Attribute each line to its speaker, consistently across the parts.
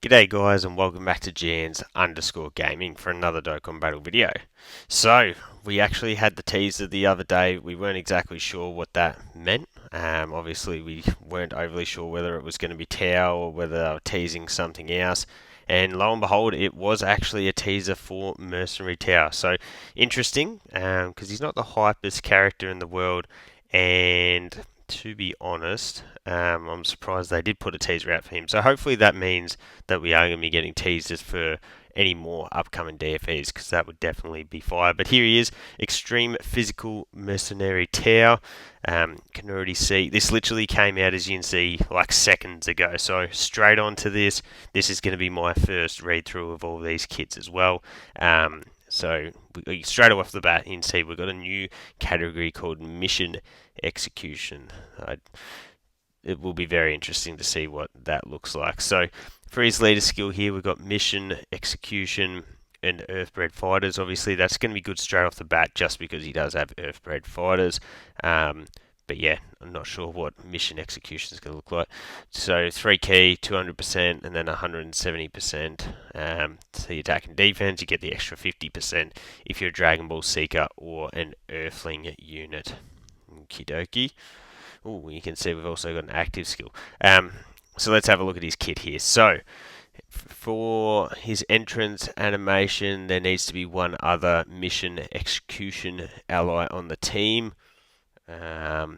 Speaker 1: G'day guys and welcome back to Jans_gaming for another Dokkan Battle video. So, we actually had the teaser the other day. We weren't exactly sure what that meant. Obviously we weren't overly sure whether it was going to be Tao or whether they were teasing something else. And lo and behold, it was actually a teaser for Mercenary Tao. So, interesting, because he's not the hypest character in the world. And to be honest, I'm surprised they did put a teaser out for him. So hopefully that means that we are going to be getting teasers for any more upcoming DFEs, because that would definitely be fire. But here he is, Extreme Physical Mercenary Tao. Can already see, this literally came out, as you can see, like seconds ago. So straight on to this. This is going to be my first read through of all these kits as well. So straight off the bat, you can see we've got a new category called Mission Execution. It will be very interesting to see what that looks like. So for his leader skill here, we've got Mission Execution and Earthbred Fighters. Obviously, that's going to be good straight off the bat just because he does have Earthbred Fighters. But yeah, I'm not sure what mission execution is going to look like. So 3 key, 200%, and then 170%. To the attack and defense, you get the extra 50% if you're a Dragon Ball Seeker or an Earthling unit. Okie dokie. Oh, you can see we've also got an active skill. So let's have a look at his kit here. So for his entrance animation, there needs to be one other mission execution ally on the team.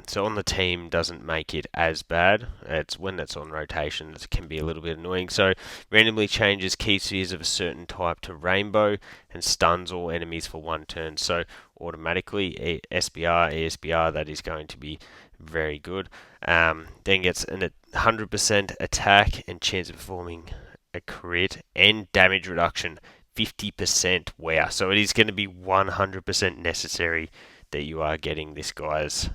Speaker 1: So on the team doesn't make it as bad. It's when it's on rotation it can be a little bit annoying. So randomly changes key spheres of a certain type to rainbow and stuns all enemies for one turn. So automatically SBR, ESBR, that is going to be very good. Then gets a 100% attack and chance of performing a crit and damage reduction 50%. Wow, so it is going to be 100% necessary that you are getting this guy's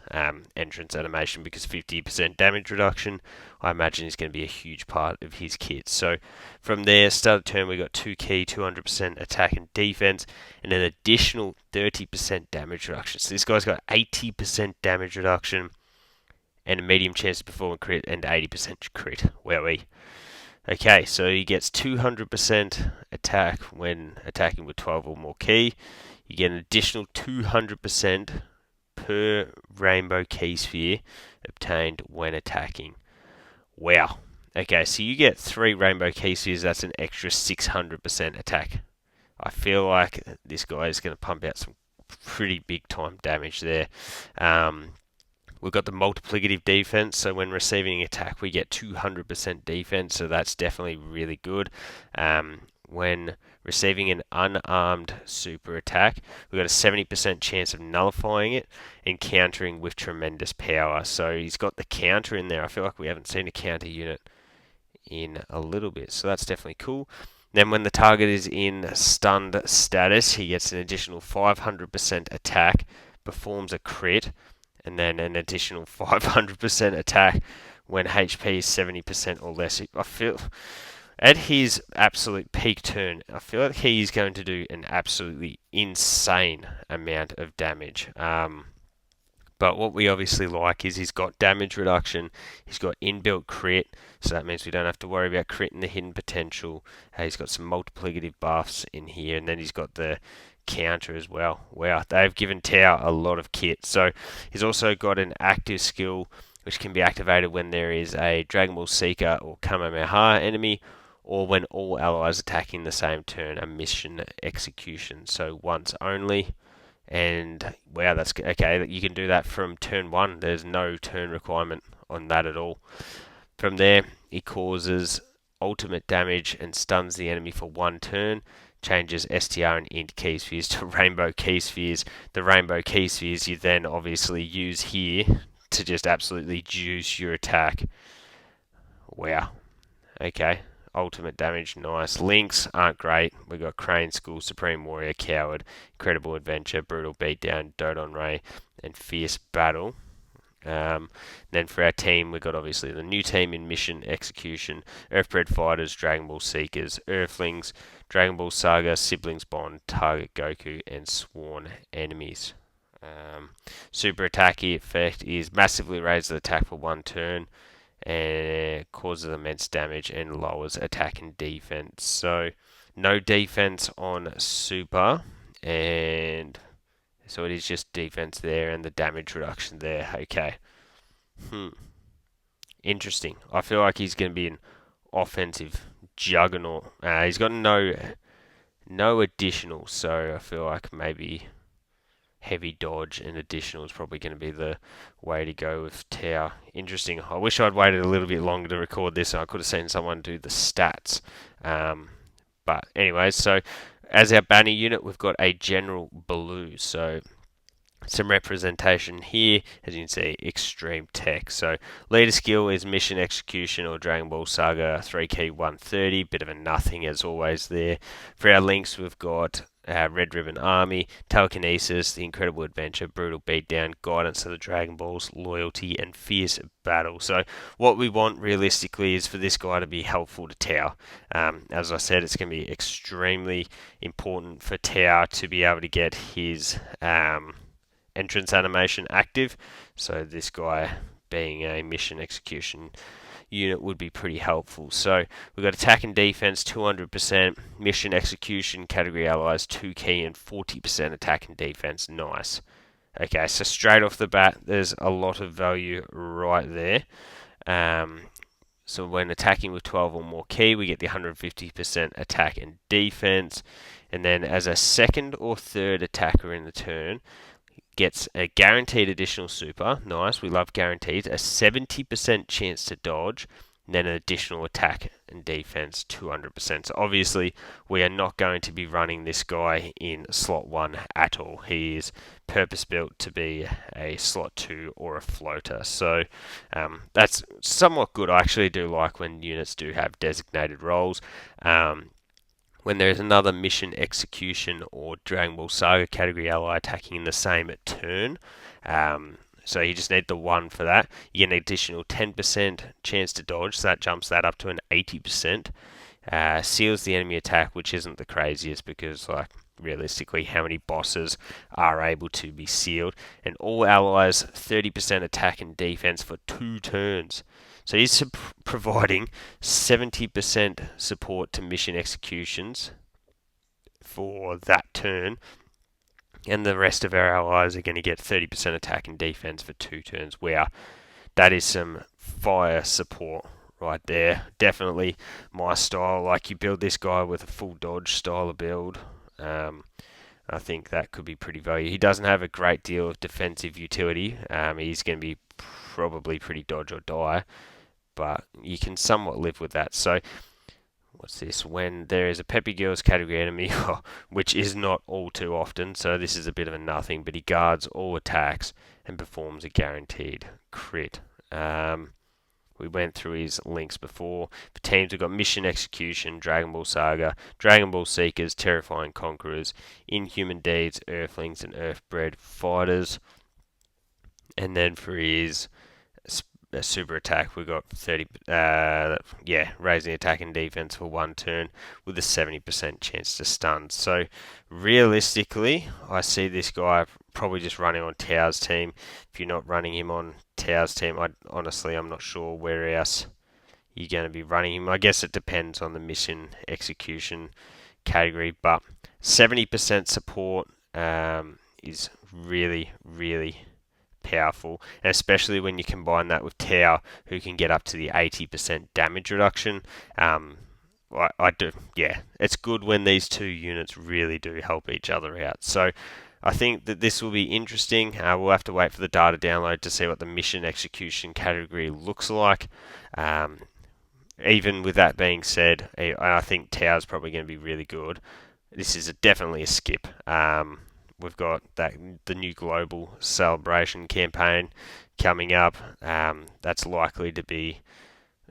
Speaker 1: entrance animation, because 50% damage reduction, I imagine, is going to be a huge part of his kit. So from there, start of turn, we got 2 key, 200% attack and defense, and an additional 30% damage reduction. So this guy's got 80% damage reduction and a medium chance to perform a crit and 80% crit. Wowee. Okay, so he gets 200% attack when attacking with 12 or more key. You get an additional 200% per rainbow key sphere obtained when attacking. Wow. Okay, so you get 3 rainbow key spheres, that's an extra 600% attack. I feel like this guy is going to pump out some pretty big time damage there. We've got the multiplicative defense, so when receiving an attack, we get 200% defense, so that's definitely really good. When receiving an unarmed super attack, we've got a 70% chance of nullifying it and countering with tremendous power. So he's got the counter in there. I feel like we haven't seen a counter unit in a little bit, so that's definitely cool. Then when the target is in stunned status, he gets an additional 500% attack, performs a crit, and then an additional 500% attack when HP is 70% or less. I feel at his absolute peak turn, I feel like he's going to do an absolutely insane amount of damage. But what we obviously like is he's got damage reduction, he's got inbuilt crit, so that means we don't have to worry about crit and the hidden potential. He's got some multiplicative buffs in here, and then he's got the counter as well. Wow, they've given Tao a lot of kit. So he's also got an active skill which can be activated when there is a Dragon Ball Seeker or Kamehameha enemy, or when all allies attacking the same turn, a mission execution. So once only. And wow, that's okay. You can do that from turn 1. There's no turn requirement on that at all. From there, he causes ultimate damage and stuns the enemy for 1 turn. Changes STR and int key spheres to rainbow key spheres. The rainbow key spheres you then obviously use here to just absolutely juice your attack. Wow. Okay. Ultimate damage, nice. Links aren't great. We've got Crane School, Supreme Warrior, Coward, Incredible Adventure, Brutal Beatdown, Dodon Ray, and Fierce Battle. Then for our team, we've got obviously the new team in Mission Execution, Earthbred Fighters, Dragon Ball Seekers, Earthlings, Dragon Ball Saga, Siblings Bond, Target Goku, and Sworn Enemies. Super attack effect is massively raise the attack for 1 turn, and causes immense damage and lowers attack and defense. So no defense on super, and so it is just defense there and the damage reduction there. Okay. Interesting. I feel like he's going to be an offensive juggernaut. He's got no additional, so I feel like maybe heavy dodge and additional is probably going to be the way to go with Tao. Interesting. I wish I'd waited a little bit longer to record this and I could have seen someone do the stats. But anyways, so as our banner unit, we've got a General Blue. So some representation here, as you can see, extreme tech. So leader skill is mission execution or Dragon Ball Saga 3 key 130, bit of a nothing as always there. For our links, we've got Red Ribbon Army, Telekinesis, The Incredible Adventure, Brutal Beatdown, Guidance of the Dragon Balls, Loyalty, and Fierce Battle. So what we want realistically is for this guy to be helpful to Tao. As I said, it's going to be extremely important for Tao to be able to get his entrance animation active, so this guy being a mission execution unit would be pretty helpful. So we've got attack and defense 200%, mission execution category allies 2 key and 40% attack and defense. Nice. Okay, so straight off the bat there's a lot of value right there. So when attacking with 12 or more key, we get the 150% attack and defense, and then as a second or third attacker in the turn, gets a guaranteed additional super. Nice, we love guarantees. A 70% chance to dodge, and then an additional attack and defense 200%. So obviously we are not going to be running this guy in slot 1 at all. He is purpose built to be a slot 2 or a floater. So that's somewhat good. I actually do like when units do have designated roles. When there is another mission execution or Dragon Ball Saga category ally attacking in the same turn, so you just need the 1 for that. You get an additional 10% chance to dodge, so that jumps that up to an 80%. Seals the enemy attack, which isn't the craziest because, like, realistically, how many bosses are able to be sealed? And all allies 30% attack and defense for 2 turns. So he's providing 70% support to mission executions for that turn, and the rest of our allies are going to get 30% attack and defense for 2 turns. Wow, that is some fire support right there. Definitely my style. Like, you build this guy with a full dodge style of build. I think that could be pretty valuable. He doesn't have a great deal of defensive utility. He's going to be probably pretty dodge or die, but you can somewhat live with that. So what's this? When there is a Peppy Girls category enemy, which is not all too often, so this is a bit of a nothing, but he guards all attacks and performs a guaranteed crit. We went through his links before. For teams, we've got Mission Execution, Dragon Ball Saga, Dragon Ball Seekers, Terrifying Conquerors, Inhuman Deeds, Earthlings, and Earthbred Fighters. And then for his super attack, we got 30, raising attack and defense for 1 turn with a 70% chance to stun. So realistically, I see this guy probably just running on Tao's team. If you're not running him on Tao's team, I'm not sure where else you're going to be running him. I guess it depends on the mission execution category, but 70% support is really, really powerful, and especially when you combine that with Tao, who can get up to the 80% damage reduction. It's good when these 2 units really do help each other out. So I think that this will be interesting. We'll have to wait for the data download to see what the mission execution category looks like. Even with that being said, I think Tao's probably going to be really good. This is definitely a skip. We've got the new global celebration campaign coming up. That's likely to be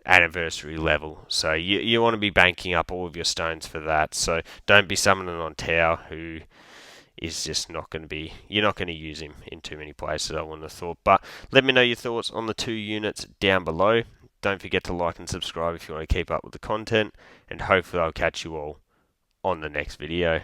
Speaker 1: anniversary level. So you want to be banking up all of your stones for that. So don't be summoning on Tao, who is just not going to be... You're not going to use him in too many places, I wouldn't have thought. But let me know your thoughts on the 2 units down below. Don't forget to like and subscribe if you want to keep up with the content. And hopefully I'll catch you all on the next video.